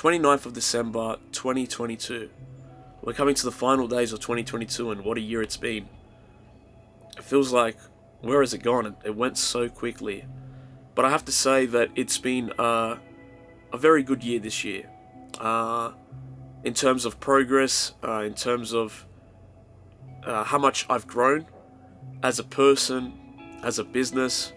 29th of December 2022. We're coming to the final days of 2022, and what a year it's been. It feels like, where has it gone? It went so quickly. But I have to say that it's been a very good year this year. In terms of progress, in terms of how much I've grown as a person, as a business.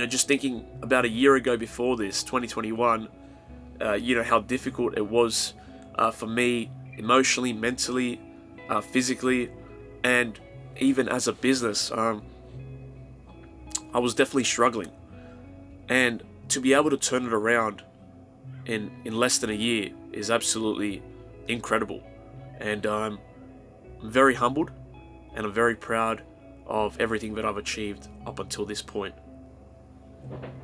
Just thinking about a year ago before this, 2021, how difficult it was for me emotionally, mentally, physically, and even as a business. I was definitely struggling. And to be able to turn it around in less than a year is absolutely incredible. And I'm very humbled, and I'm very proud of everything that I've achieved up until this point.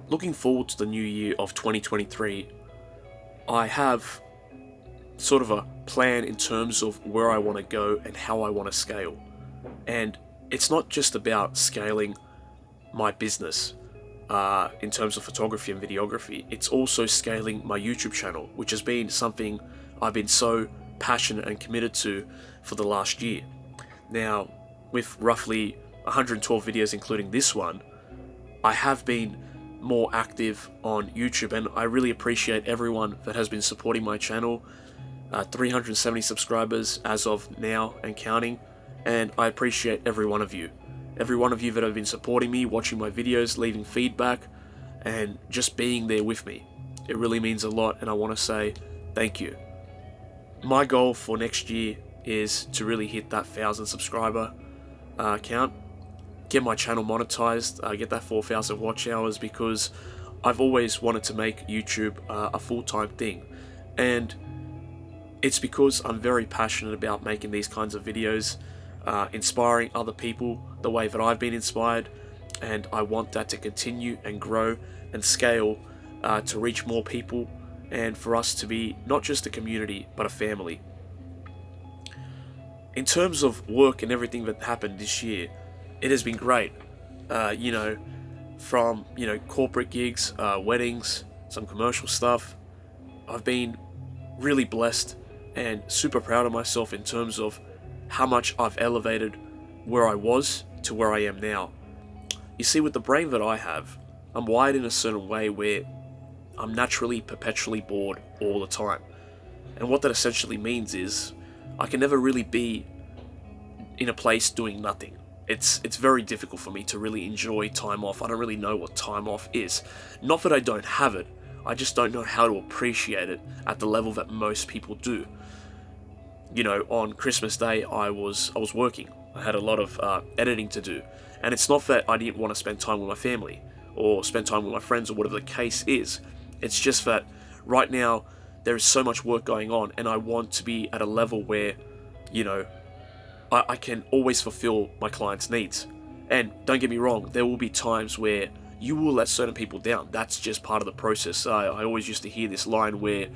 Looking forward to the new year of 2023, I have sort of a plan in terms of where I want to go and how I want to scale. And it's not just about scaling my business in terms of photography and videography. It's also scaling my YouTube channel, which has been something I've been so passionate and committed to for the last year. Now, with roughly 112 videos, including this one, I have been more active on YouTube, and I really appreciate everyone that has been supporting my channel. 370 subscribers as of now and counting, and I appreciate every one of you. Every one of you that have been supporting me, watching my videos, leaving feedback, and just being there with me. It really means a lot, and I want to say thank you. My goal for next year is to really hit that 1,000 subscriber count, get my channel monetized, get that 4,000 watch hours, because I've always wanted to make YouTube a full-time thing. And it's because I'm very passionate about making these kinds of videos, inspiring other people the way that I've been inspired, and I want that to continue and grow and scale to reach more people, and for us to be not just a community but a family. In terms of work and everything that happened this year, it has been great. From corporate gigs, weddings, some commercial stuff. I've been really blessed and super proud of myself in terms of how much I've elevated where I was to where I am now. You see, with the brain that I have, I'm wired in a certain way where I'm naturally perpetually bored all the time. And what that essentially means is I can never really be in a place doing nothing. It's very difficult for me to really enjoy time off. I don't really know what time off is. Not that I don't have it, I just don't know how to appreciate it at the level that most people do. On Christmas Day, I was working. I had a lot of editing to do. And it's not that I didn't want to spend time with my family or spend time with my friends or whatever the case is. It's just that right now there is so much work going on, and I want to be at a level where, I can always fulfill my clients' needs. And don't get me wrong, there will be times where you will let certain people down. That's just part of the process. I always used to hear this line where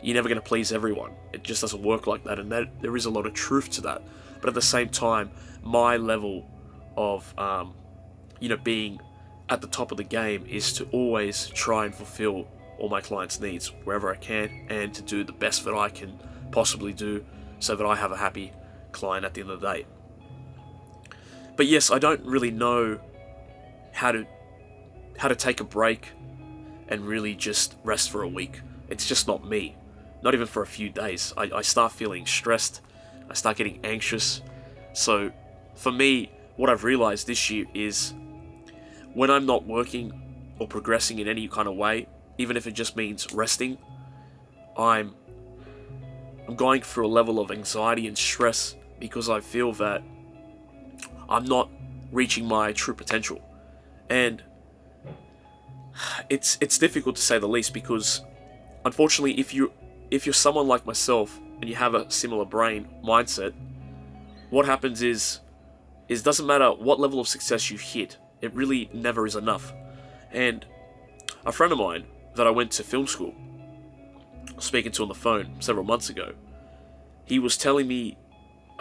you're never going to please everyone. It just doesn't work like that, and there is a lot of truth to that. But at the same time, my level of, being at the top of the game is to always try and fulfill all my clients' needs wherever I can, and to do the best that I can possibly do so that I have a happy client at the end of the day. But yes, I don't really know how to take a break and really just rest for a week. It's just not me. Not even for a few days. I start feeling stressed. I start getting anxious. So for me, what I've realized this year is when I'm not working or progressing in any kind of way, even if it just means resting, I'm going through a level of anxiety and stress because I feel that I'm not reaching my true potential. And it's difficult to say the least, because unfortunately, if you're someone like myself and you have a similar brain mindset, what happens is doesn't matter what level of success you hit, it really never is enough. And a friend of mine that I went to film school, speaking to on the phone several months ago, he was telling me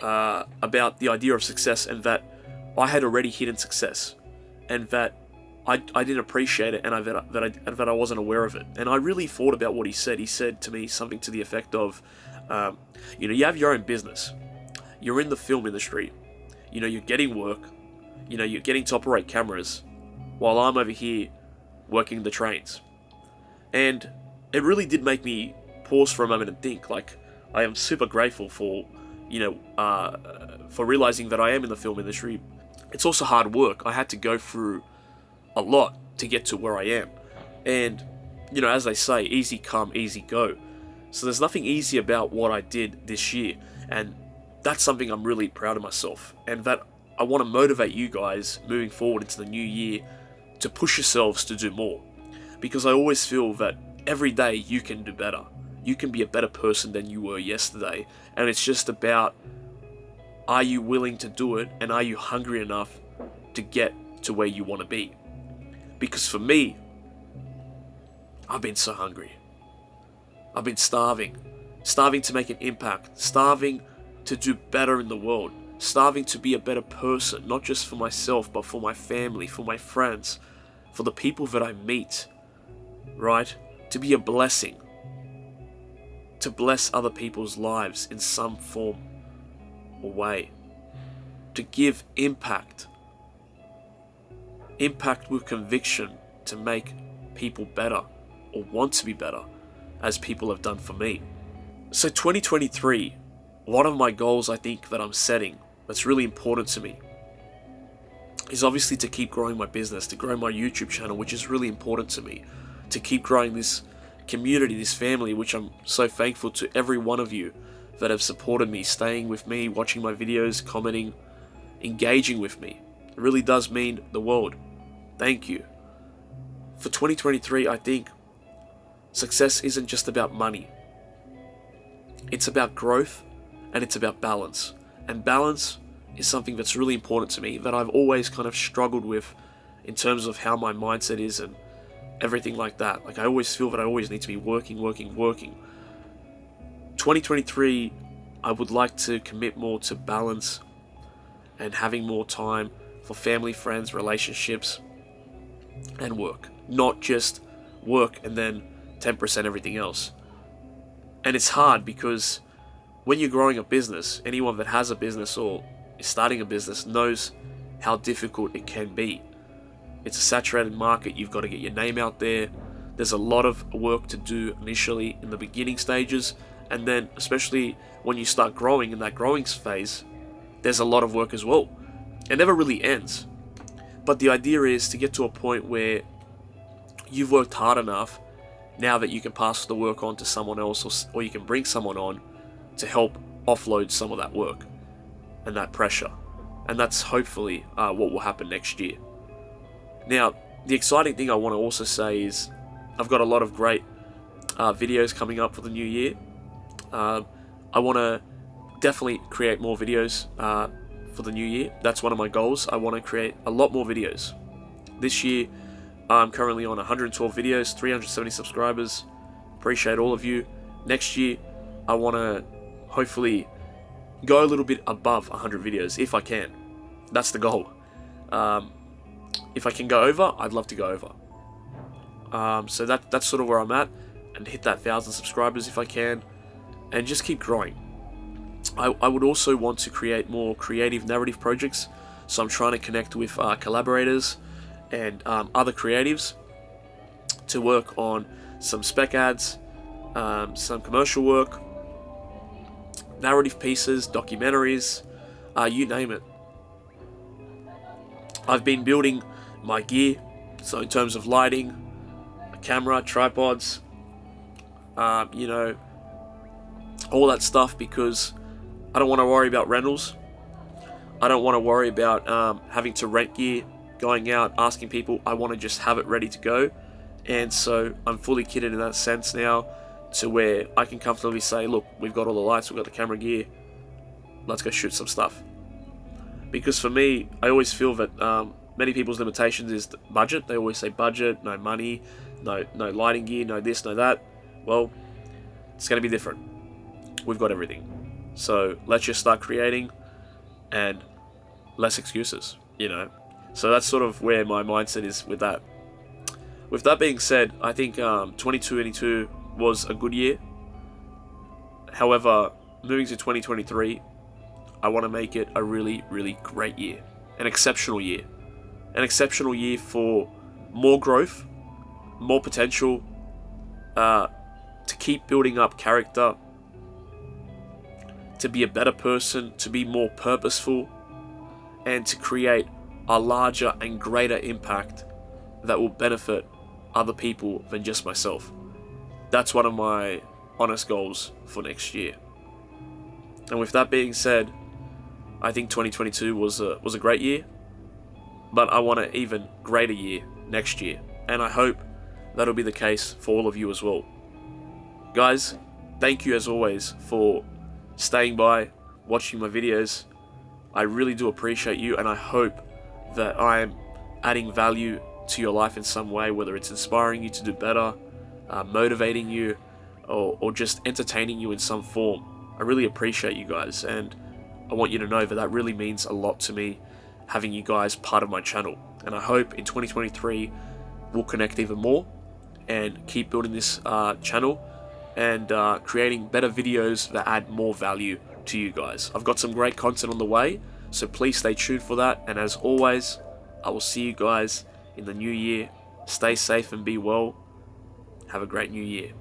about the idea of success, and that I had already hidden success, and that I didn't appreciate it, and that I wasn't aware of it. And I really thought about what he said. He said to me something to the effect of, you have your own business. You're in the film industry. You're getting work. You're getting to operate cameras, while I'm over here working the trains. And it really did make me pause for a moment and think. Like, I am super grateful for, for realizing that I am in the film industry. It's also hard work. I had to go through a lot to get to where I am. And, as they say, easy come, easy go. So there's nothing easy about what I did this year. And that's something I'm really proud of myself. And that I want to motivate you guys moving forward into the new year to push yourselves to do more. Because I always feel that every day you can do better. You can be a better person than you were yesterday. And it's just about, are you willing to do it, and are you hungry enough to get to where you want to be? Because for me, I've been so hungry. I've been starving to make an impact, starving to do better in the world, starving to be a better person, not just for myself, but for my family, for my friends, for the people that I meet, right? To be a blessing, to bless other people's lives in some form or way, to give impact with conviction, to make people better or want to be better, as people have done for me. So 2023, one of my goals I think that I'm setting that's really important to me is obviously to keep growing my business, to grow my YouTube channel, which is really important to me, to keep growing this community, this family, which I'm so thankful to every one of you that have supported me, staying with me, watching my videos, commenting, engaging with me. It really does mean the world. Thank you. For 2023, I think success isn't just about money. It's about growth, and it's about balance. And balance is something that's really important to me, that I've always kind of struggled with in terms of how my mindset is and everything like that. Like, I always feel that I always need to be working. 2023, I would like to commit more to balance and having more time for family, friends, relationships, and work. Not just work and then 10% everything else. And it's hard because when you're growing a business, anyone that has a business or is starting a business knows how difficult it can be. It's a saturated market. You've got to get your name out there. There's a lot of work to do initially in the beginning stages, and then especially when you start growing in that growing phase, there's a lot of work as well. It never really ends. But the idea is to get to a point where you've worked hard enough now that you can pass the work on to someone else, or you can bring someone on to help offload some of that work and that pressure. And that's hopefully what will happen next year. Now, the exciting thing I want to also say is I've got a lot of great videos coming up for the new year. I want to definitely create more videos for the new year. That's one of my goals. I want to create a lot more videos. This year, I'm currently on 112 videos, 370 subscribers. Appreciate all of you. Next year, I want to hopefully go a little bit above 100 videos if I can. That's the goal. If I can go over, I'd love to go over. So that's sort of where I'm at, and hit that 1,000 subscribers if I can, and just keep growing. I would also want to create more creative narrative projects, so I'm trying to connect with collaborators and other creatives to work on some spec ads, some commercial work, narrative pieces, documentaries, you name it. I've been building my gear, so in terms of lighting, a camera, tripods, all that stuff, because I don't want to worry about rentals. I don't want to worry about having to rent gear, going out, asking people. I want to just have it ready to go. And so I'm fully kitted in that sense now, to where I can comfortably say, look, we've got all the lights, we've got the camera gear, let's go shoot some stuff. Because for me, I always feel that many people's limitations is the budget. They always say budget, no money, no lighting gear, no this, no that. Well, it's going to be different. We've got everything. So let's just start creating, and less excuses, So that's sort of where my mindset is with that. With that being said, I think 2022 was a good year. However, moving to 2023, I want to make it a really, really great year. An exceptional year. An exceptional year for more growth, more potential, to keep building up character, to be a better person, to be more purposeful, and to create a larger and greater impact that will benefit other people than just myself. That's one of my honest goals for next year. And with that being said, I think 2022 was a great year, but I want an even greater year next year, and I hope that'll be the case for all of you as well. Guys, thank you as always for staying by, watching my videos. I really do appreciate you, and I hope that I'm adding value to your life in some way, whether it's inspiring you to do better, motivating you, or just entertaining you in some form. I really appreciate you guys, and I want you to know that really means a lot to me, having you guys part of my channel. And I hope in 2023 we'll connect even more and keep building this channel and creating better videos that add more value to you guys. I've got some great content on the way, so please stay tuned for that. And as always, I will see you guys in the new year. Stay safe and be well. Have a great new year.